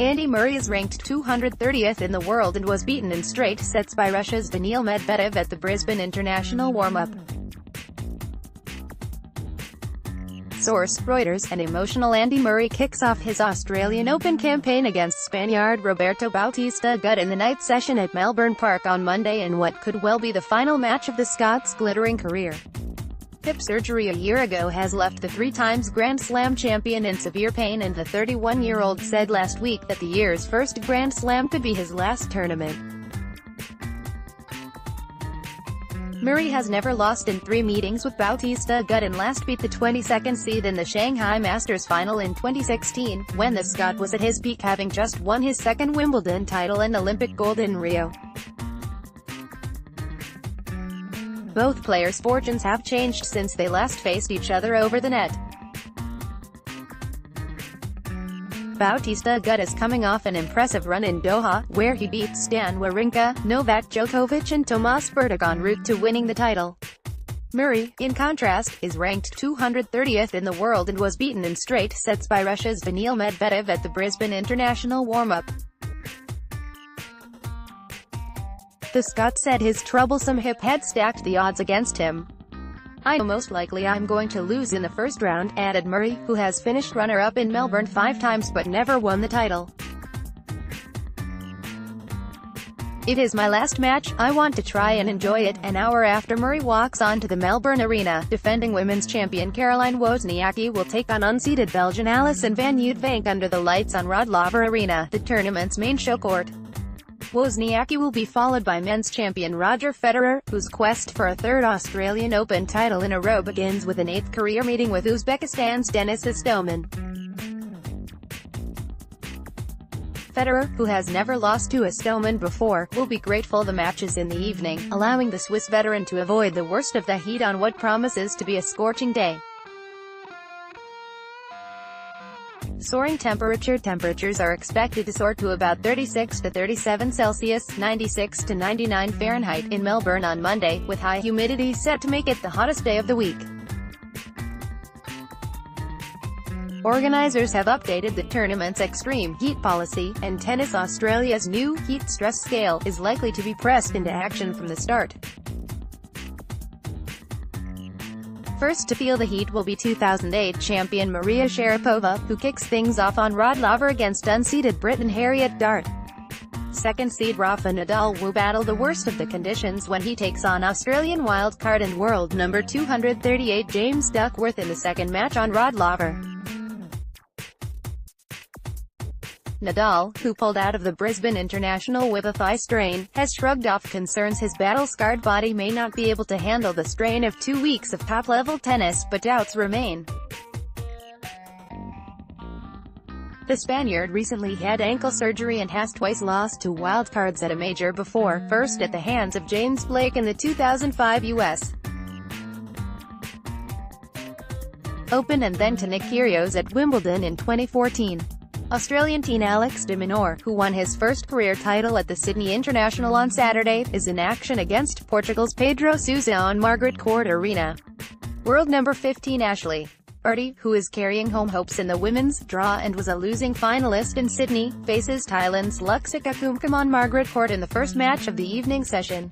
Andy Murray is ranked 230th in the world and was beaten in straight sets by Russia's Daniil Medvedev at the Brisbane International warm-up. Source: Reuters. An emotional Andy Murray kicks off his Australian Open campaign against Spaniard Roberto Bautista Agut in the night session at Melbourne Park on Monday in what could well be the final match of the Scot's glittering career. Hip surgery a year ago has left the three-times Grand Slam champion in severe pain, and the 31-year-old said last week that the year's first Grand Slam could be his last tournament. Murray has never lost in 3 meetings with Bautista Agut and last beat the 22nd seed in the Shanghai Masters final in 2016, when the Scot was at his peak, having just won his second Wimbledon title and Olympic gold in Rio. Both players' fortunes have changed since they last faced each other over the net. Bautista Agut is coming off an impressive run in Doha, where he beat Stan Wawrinka, Novak Djokovic and Tomas Berdych en route to winning the title. Murray, in contrast, is ranked 230th in the world and was beaten in straight sets by Russia's Daniil Medvedev at the Brisbane International warm-up. The Scot said his troublesome hip had stacked the odds against him. "I know most likely I'm going to lose in the first round," added Murray, who has finished runner-up in Melbourne 5 times but never won the title. "It is my last match, I want to try and enjoy it." An hour after Murray walks onto the Melbourne Arena, defending women's champion Caroline Wozniacki will take on unseeded Belgian Alison van Uytvanck under the lights on Rod Laver Arena, the tournament's main show court. Wozniacki will be followed by men's champion Roger Federer, whose quest for a third Australian Open title in a row begins with an 8th career meeting with Uzbekistan's Denis Istomin. Federer, who has never lost to Istomin before, will be grateful the match is in the evening, allowing the Swiss veteran to avoid the worst of the heat on what promises to be a scorching day. Soaring temperatures are expected to soar to about 36 to 37 Celsius, 96 to 99 Fahrenheit in Melbourne on Monday, with high humidity set to make it the hottest day of the week. Organisers have updated the tournament's extreme heat policy, and Tennis Australia's new heat stress scale is likely to be pressed into action from the start. First to feel the heat will be 2008 champion Maria Sharapova, who kicks things off on Rod Laver against unseeded Britain Harriet Dart. Second seed Rafa Nadal will battle the worst of the conditions when he takes on Australian wildcard and world number 238 James Duckworth in the second match on Rod Laver. Nadal, who pulled out of the Brisbane International with a thigh strain, has shrugged off concerns his battle-scarred body may not be able to handle the strain of 2 weeks of top-level tennis, but doubts remain. The Spaniard recently had ankle surgery and has twice lost to wildcards at a major before, first at the hands of James Blake in the 2005 US Open and then to Nick Kyrgios at Wimbledon in 2014. Australian teen Alex de Minaur, who won his first career title at the Sydney International on Saturday, is in action against Portugal's Pedro Sousa on Margaret Court Arena. World number 15 Ashley Barty, who is carrying home hopes in the women's draw and was a losing finalist in Sydney, faces Thailand's Luxika Kumkum on Margaret Court in the first match of the evening session.